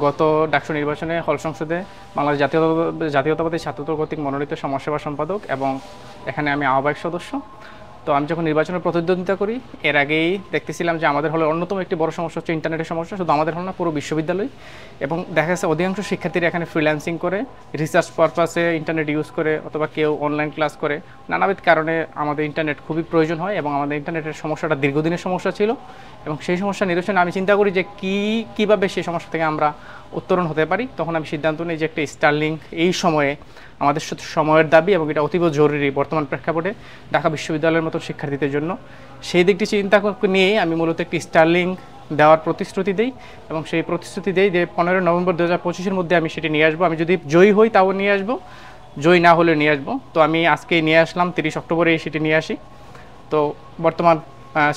গত ডাকসু নির্বাচনে হল সংসদে বাংলাদেশ জাতীয়তাবাদী ছাত্রদল কর্তৃক মনোনীত সমাজসেবা সম্পাদক এবং এখানে আমি আহ্বায়ক সদস্য। তো আমি যখন নির্বাচনে প্রতিদ্বন্দ্বিতা করি এর আগেই দেখতেছিলাম যে আমাদের হলে অন্যতম একটি বড় সমস্যা হচ্ছে ইন্টারনেটের সমস্যা। শুধু আমাদের হল না, পুরো বিশ্ববিদ্যালয়। এবং দেখা যাচ্ছে অধিকাংশ শিক্ষার্থীরা এখানে ফ্রিল্যান্সিং করে, রিসার্চ পারপাসে ইন্টারনেট ইউজ করে, অথবা কেউ অনলাইন ক্লাস করে। নানাবিধ কারণে আমাদের ইন্টারনেট খুবই প্রয়োজন হয় এবং আমাদের ইন্টারনেটের সমস্যাটা দীর্ঘদিনের সমস্যা ছিল। এবং সেই সমস্যা নিরসনে আমি চিন্তা করি যে কীভাবে সেই সমস্যা থেকে আমরা উত্তরণ হতে পারি। তখন আমি সিদ্ধান্ত নিই যে একটা স্টারলিংক এই সময়ে আমাদের সময়ের দাবি এবং এটা অতীব জরুরি বর্তমান প্রেক্ষাপটে ঢাকা বিশ্ববিদ্যালয়ের মতো শিক্ষার্থীদের জন্য। সেই দিকটি চিন্তা নিয়েই আমি মূলত একটি স্টারলিংক দেওয়ার প্রতিশ্রুতি দিই এবং সেই প্রতিশ্রুতি দিই যে 15 নভেম্বর 2025-এর মধ্যে আমি সেটি নিয়ে আসবো। আমি যদি জয়ী হই তাও নিয়ে আসবো, জয়ী না হলে নিয়ে আসবো। তো আমি আজকেই নিয়ে আসলাম, 30 অক্টোবরে সেটি নিয়ে আসি। তো বর্তমান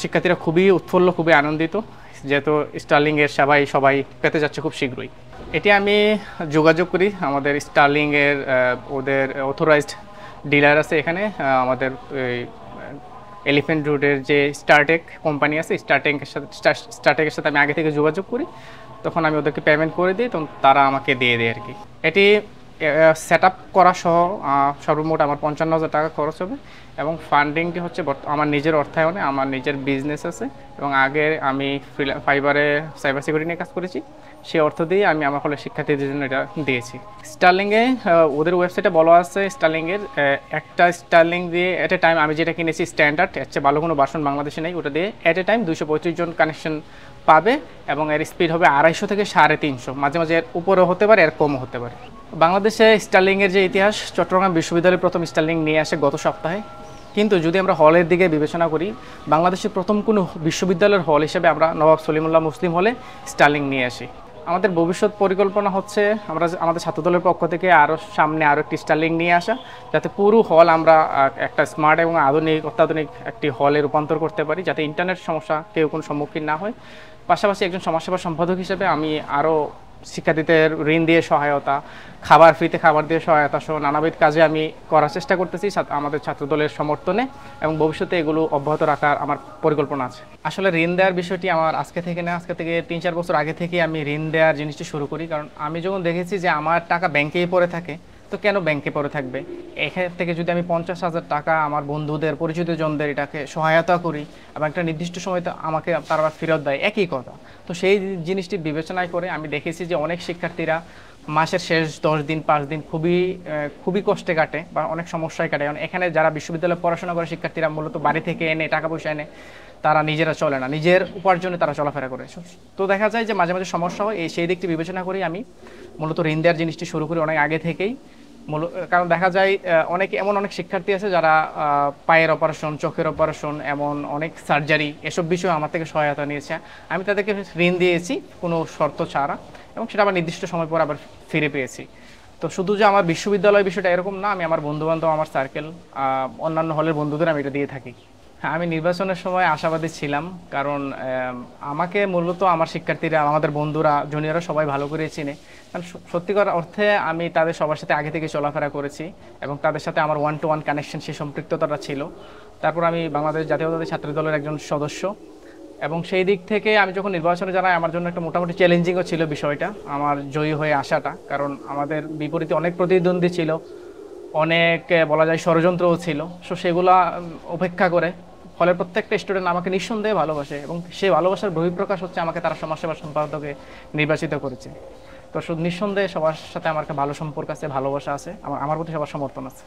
শিক্ষার্থীরা খুবই উৎফুল্ল, খুবই আনন্দিত, যেহেতু স্টারলিংয়ের সবাই পেতে যাচ্ছে খুব শীঘ্রই। এটি আমি যোগাযোগ করি আমাদের স্টারলিংয়ের ওদের অথরাইজড ডিলার আছে এখানে আমাদের এলিফ্যান্ট রোডের যে স্টারটেক কোম্পানি আছে, স্টারটেকের সাথে আমি আগে থেকে যোগাযোগ করি। তখন আমি ওদেরকে পেমেন্ট করে দিই, তখন তারা আমাকে দিয়ে দেয় আর কি। এটি সেট আপ করা সহ সর্বমোট আমার 55,000 টাকা খরচ হবে এবং ফান্ডিংটি হচ্ছে আমার নিজের অর্থায়নে। আমার নিজের বিজনেস আছে এবং আগে আমি ফাইবারে সাইবার সিকিউরিটি নিয়ে কাজ করেছি। সেই অর্থ দিয়ে আমি আমার হলে শিক্ষার্থীদের জন্য এটা দিয়েছি। স্টারলিংয়ে ওদের ওয়েবসাইটে বলা আছে স্টারলিংয়ের একটা স্টারলিং দিয়ে এট এ টাইম, আমি যেটা কিনেছি স্ট্যান্ডার্ড, এর চেয়ে ভালো কোনো ভার্সন বাংলাদেশে নেই, ওটা দিয়ে এট এ টাইম 235 জন কানেকশন পাবে এবং এর স্পিড হবে 250 থেকে 350, মাঝে মাঝে এর উপরেও হতে পারে, এর কমও হতে পারে। বাংলাদেশে স্টারলিংয়ের যে ইতিহাস, চট্টগ্রাম বিশ্ববিদ্যালয়ের প্রথম স্টারলিং নিয়ে আসে গত সপ্তাহে। কিন্তু যদি আমরা হলের দিকে বিবেচনা করি, বাংলাদেশের প্রথম কোনো বিশ্ববিদ্যালয়ের হল হিসেবে আমরা নবাব সলিমুল্লাহ মুসলিম হলে স্টারলিং নিয়ে আসি। আমাদের ভবিষ্যৎ পরিকল্পনা হচ্ছে আমাদের ছাত্রদলের পক্ষ থেকে সামনে আরও একটি স্টারলিং নিয়ে আসা, যাতে পুরো হল আমরা একটা স্মার্ট এবং অত্যাধুনিক একটি হলে রূপান্তর করতে পারি, যাতে ইন্টারনেট সমস্যা কেউ কোনো সম্মুখীন না হয়। পাশাপাশি একজন সমাজসেবা সম্পাদক হিসেবে আমি আরও শিক্ষার্থীদের ঋণ দিয়ে সহায়তা, ফ্রিতে খাবার দিয়ে সহায়তা সহ নানাবিধ কাজে আমি করার চেষ্টা করতেছি আমাদের ছাত্রদলের সমর্থনে, এবং ভবিষ্যতে এগুলো অব্যাহত রাখার আমার পরিকল্পনা আছে। আসলে ঋণ দেওয়ার বিষয়টি আমার আজকে থেকে 3-4 বছর আগে থেকে আমি ঋণ দেওয়ার জিনিসটি শুরু করি। কারণ আমি যখন দেখেছি যে আমার টাকা ব্যাংকেই পড়ে থাকে, তো কেন ব্যাংকে পড়ে থাকবে, এখান থেকে যদি আমি 50,000 টাকা আমার বন্ধুদের, পরিচিতজনদের এটাকে সহায়তা করি এবং একটা নির্দিষ্ট সময় আমাকে তারা ফেরত দেয়, একই কথা। তো সেই জিনিসটি বিবেচনায় করে আমি দেখেছি যে অনেক শিক্ষার্থীরা মাসের শেষ 10 দিন 5 দিন খুবই কষ্টে কাটে বা অনেক সমস্যায় কাটে। কারণ এখানে যারা বিশ্ববিদ্যালয়ে পড়াশোনা করে শিক্ষার্থীরা মূলত বাড়ি থেকে এনে টাকা পয়সা এনে তারা নিজেরা চলে না, নিজের উপার্জনে তারা চলাফেরা করে। তো দেখা যায় যে মাঝে মাঝে সমস্যা হয়, সেই দিকটি বিবেচনা করেই আমি মূলত ঋণ দেওয়ার জিনিসটি শুরু করি অনেক আগে থেকেই। কারণ দেখা যায় অনেক শিক্ষার্থী আছে যারা পায়ের অপারেশন, চোখের অপারেশন, এমন অনেক সার্জারি, এসব বিষয়ে আমার থেকে সহায়তা নিয়েছে। আমি তাদেরকে ঋণ দিয়েছি কোনো শর্ত ছাড়া, এবং সেটা আবার নির্দিষ্ট সময় পর আবার ফিরে পেয়েছি। তো শুধু যে আমার বিশ্ববিদ্যালয় বিষয়টা এরকম না, আমি আমার বন্ধুবান্ধব, আমার সার্কেল, অন্যান্য হলের বন্ধুদের আমি এটা দিয়ে থাকি। হ্যাঁ, আমি নির্বাচনের সময় আশাবাদী ছিলাম, কারণ আমাকে মূলত আমার শিক্ষার্থীরা, আমাদের বন্ধুরা, জুনিয়ররা সবাই ভালো করে চিনে। কারণ সত্যিকার অর্থে আমি তাদের সবার সাথে আগে থেকে চলাফেরা করেছি এবং তাদের সাথে আমার 1-to-1 কানেকশন, সেই সম্পৃক্ততাটা ছিল। তারপর আমি বাংলাদেশ জাতীয়তাবাদী ছাত্রদলের একজন সদস্য, এবং সেই দিক থেকে আমি যখন নির্বাচনে জানাই, আমার জন্য একটা মোটামুটি চ্যালেঞ্জিংও ছিল বিষয়টা, আমার জয়ী হয়ে আসাটা। কারণ আমাদের বিপরীতে অনেক প্রতিদ্বন্দ্বী ছিল, অনেক বলা যায় ষড়যন্ত্রও ছিল। সো সেগুলো উপেক্ষা করে ফলে প্রত্যেকটা স্টুডেন্ট আমাকে নিঃসন্দেহে ভালোবাসে, এবং সেই ভালোবাসার বহিঃপ্রকাশ হচ্ছে আমাকে তারা সমাজসেবা সম্পাদকে নির্বাচিত করেছে। তো নিঃসন্দেহে সবার সাথে আমার একটা ভালো সম্পর্ক আছে, ভালোবাসা আছে, আমার প্রতি সবার সমর্থন আছে।